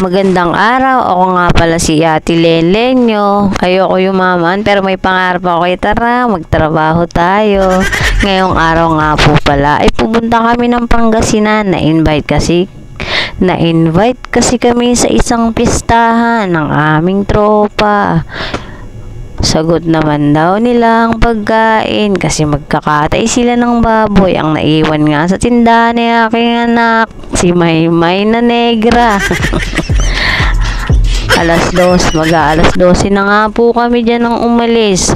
Magandang araw, ako nga pala si Ate Lenlen nyo. Ayoko yumaman pero may pangarap ako. Tara, magtrabaho tayo. Ngayong araw nga po pala ay pupunta kami ng Pangasinan. Na-invite kasi kami sa isang pistahan ng aming tropa. Sagot naman daw nila ang pagkain kasi magkakatay sila ng baboy. Ang naiwan nga sa tindahan ni aking anak, si Maymay na negra. Mag-aalas 12 na nga po kami dyan nang umalis.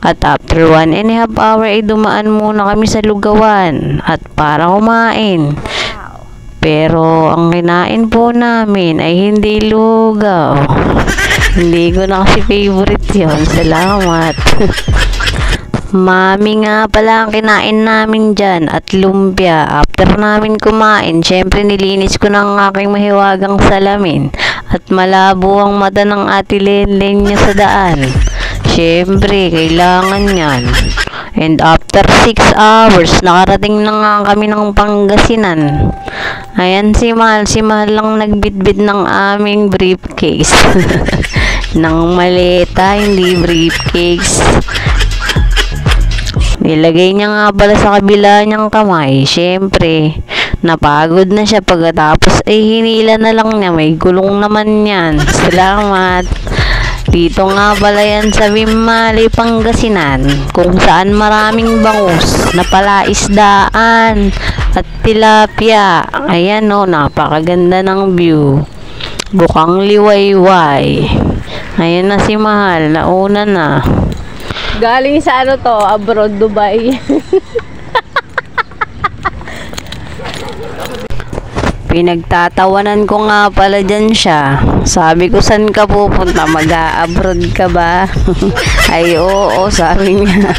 At after 1.5 hour ay dumaan muna kami sa lugawan at para kumain. Pero ang kinain po namin ay hindi lugaw. Hindi ko na kasi favorite yun. Salamat. Mami nga pala ang kinain namin dyan at lumpia. After namin kumain, syempre nilinis ko ng aking mahiwagang salamin at malabo ang mata ng Ate Lenlen niya sa daan. Syempre, kailangan yan. And after 6 hours, nakarating na nga kami ng Pangasinan. Ayan si Mahal lang nagbitbit ng aming briefcase. Nang maleta, hindi briefcase. Nilagay niya nga pala sa kabila niyang kamay. Syempre, napagod na siya pagkatapos ay hinila na lang niya. May gulong naman yan. Salamat. Dito nga pala yan sa Wimali, Pangasinan, kung saan maraming bangus na palaisdaan at tilapia. Ayan o, napakaganda ng view. Bukang liwayway. Ayan na si Mahal, nauna na. Galing sa ano to, abroad, Dubai. Pinagtatawanan ko nga pala dyan siya. Sabi ko, saan ka pupunta? Mag-a-abroad ka ba? Ay, oo, sabi niya.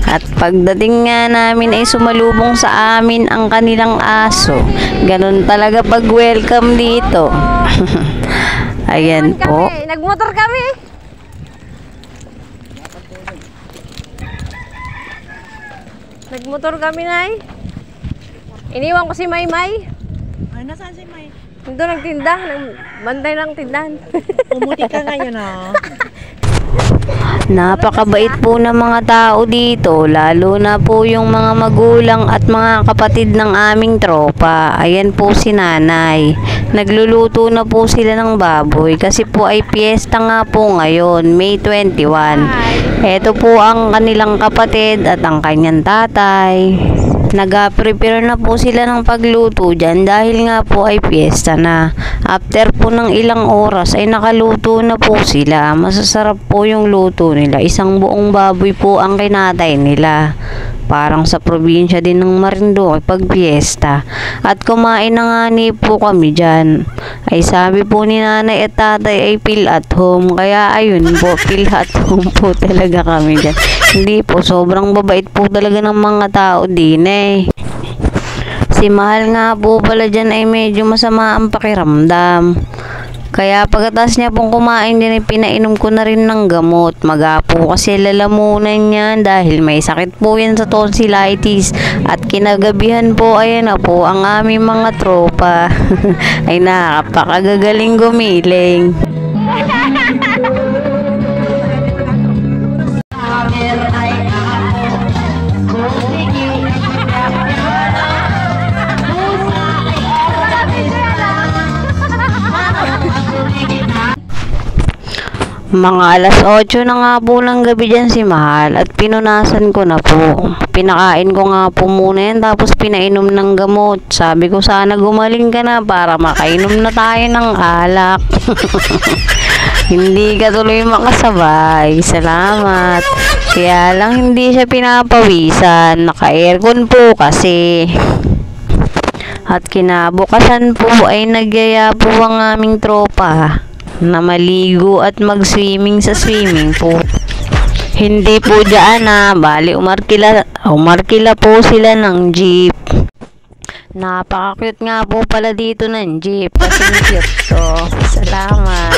At pagdating nga namin ay sumalubong sa amin ang kanilang aso. Ganun talaga pag welcome dito. Ayan po. Nagmotor kami. Nagmotor kami, Nay. Iniwan ko si Maymay. Ay, nasaan si May? Nandun nagtinda. Bantay ng tindahan. Pumuti ka ngayon, oh. Napakabait po ng mga tao dito, lalo na po yung mga magulang at mga kapatid ng aming tropa. Ayan po si Nanay. Nagluluto na po sila ng baboy kasi po ay piyesta nga po ngayon, May 21. Ito po ang kanilang kapatid at ang kanyang tatay. Nag-prepare na po sila ng pagluto dyan dahil nga po ay piyesta na. After po ng ilang oras ay nakaluto na po sila. Masasarap po yung luto nila. Isang buong baboy po ang kinatay nila. Parang sa probinsya din ng Marinduque pag piyesta. At kumain na nga ni po kami dyan. Ay sabi po ni nanay at tatay ay feel at home. Kaya ayun po, feel at home po talaga kami dyan. Hindi po, sobrang babait po talaga ng mga tao din eh. Si Mahal nga po pala dyan ay medyo masama ang pakiramdam. Kaya pagkatapos niya pong kumain din ay pinainom ko na rin ng gamot. Magapo kasi lalamunan niyan dahil may sakit po yan sa tonsillitis. At kinagabihan po, ayan na po ang aming mga tropa. Ay nakakapakagagaling gumiling. Mga alas 8 na nga po ng gabi dyan si Mahal at pinunasan ko na po. Pinakain ko nga po muna yan tapos pinainom ng gamot. Sabi ko sana gumaling ka na para makainom na tayo ng alak. Hindi ka tuloy makasabay. Salamat. Kaya lang hindi siya pinapawisan. Naka-aircon po kasi. At kinabukasan po ay nagyaya po ang aming tropa na maligo at mag-swimming sa swimming pool. Hindi po dyan bali umarkila po sila ng jeep. Napaka-cute nga po pala dito ng jeep kasi cute to. Salamat.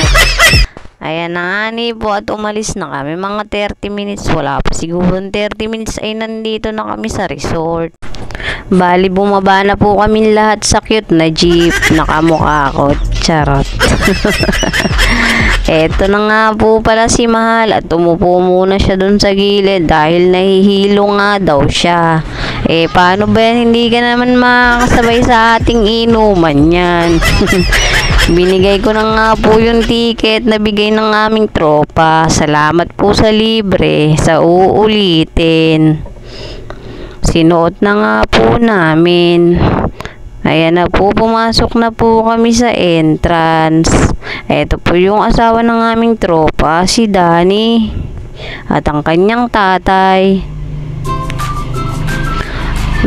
Ayan na nga po at umalis na kami. Mga 30 minutes, wala pa siguro 30 minutes ay nandito na kami sa resort. Bali bumaba na po kami lahat sa cute na jeep. Nakamukha ko. Charot. Eto na nga po pala si Mahal at umupo muna siya dun sa gilid dahil nahihilo nga daw siya. Paano ba yan? Hindi ka naman makakasabay sa ating inuman yan. Binigay ko na nga po yung ticket na bigay ng aming tropa. Salamat po sa libre, sa uulitin. Sinuot na nga po namin. Ayan na po, pumasok na po kami sa entrance. Ito po yung asawa ng aming tropa, si Danny. At ang kanyang tatay.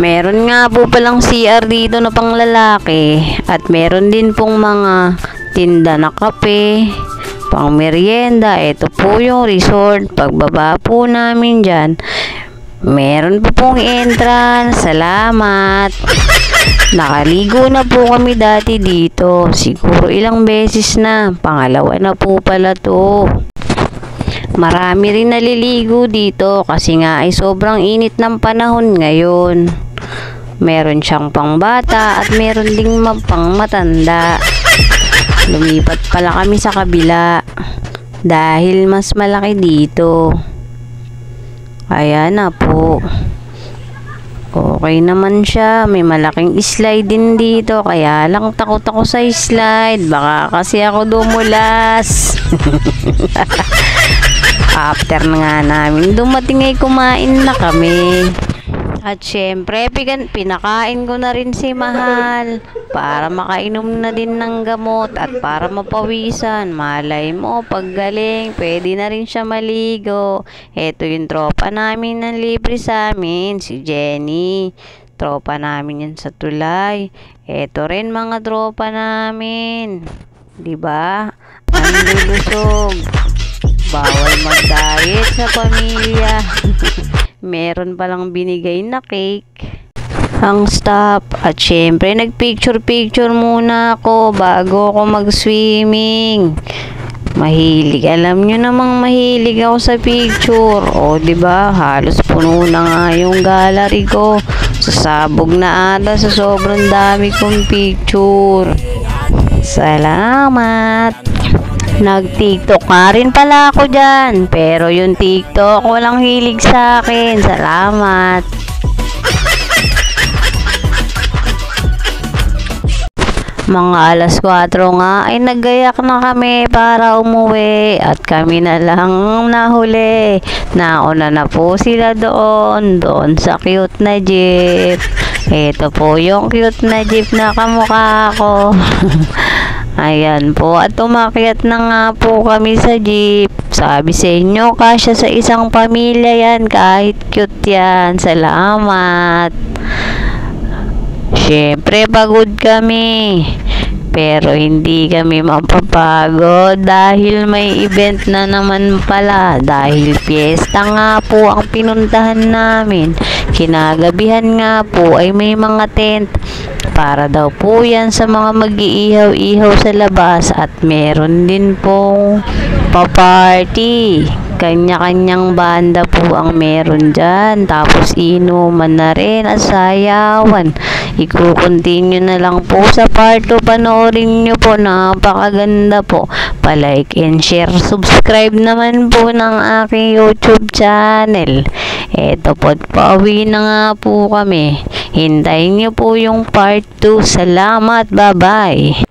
Meron nga po palang CR dito na pang lalaki. At meron din pong mga tinda na kape, pang merienda. Ito po yung resort. Pagbaba po namin dyan, meron po pong entrance. Salamat. Nakaligo na po kami dati dito. Siguro ilang beses na. Pangalawa na po pala to. Marami rin naliligo dito kasi nga ay sobrang init ng panahon ngayon. Meron siyang pangbata at meron ding pang matanda. Lumipat pala kami sa kabila dahil mas malaki dito. Ayan na po. Okay naman siya. May malaking slide din dito. Kaya lang takot ako sa slide. Baka kasi ako dumulas. After na nga namin dumating ay kumain na kami. At syempre, pinakain ko na rin si Mahal para makainom na din ng gamot at para mapawisan. Malay mo, paggaling, pwede na rin siya maligo. Ito yung tropa namin ng libre sa amin, si Jenny. Tropa namin yan sa tulay. Ito rin mga tropa namin. Diba? Ang lulusog. Bawal mag-diet sa pamilya. Meron palang binigay na cake ang staff. At syempre nagpicture muna ako bago ako mag-swimming. Mahilig, alam nyo namang mahilig ako sa picture. O diba, halos puno na nga yung gallery ko. Sasabog na ata sa sobrang dami kong picture. Salamat. Nag-TikTok nga rin pala ako dyan. Pero yung TikTok walang hilig sa akin. Salamat. Mga alas 4 nga ay naggayak na kami para umuwi. At kami na lang nahuli. Nauna na po sila doon sa cute na jeep. Ito po yung cute na jeep na kamukha ko. Ayan po, at umakyat na nga po kami sa jeep. Sabi sa inyo, kasya sa isang pamilya yan, kahit cute yan. Salamat. Syempre, pagod kami. Pero hindi kami mapapagod dahil may event na naman pala. Dahil piyesta nga po ang pinuntahan namin. Kinagabihan nga po ay may mga tent. Para daw po yan sa mga mag-iihaw-ihaw sa labas at meron din pong pa-party. Kanya-kanyang banda po ang meron dyan. Tapos inuman na rin at sayawan. I-continue na lang po sa part 2. Panoorin nyo po. Napakaganda po. Pa-like and share. Subscribe naman po ng aking YouTube channel. Eto po, pauwi na nga po kami. Hintayin nyo po yung part 2. Salamat. Bye-bye.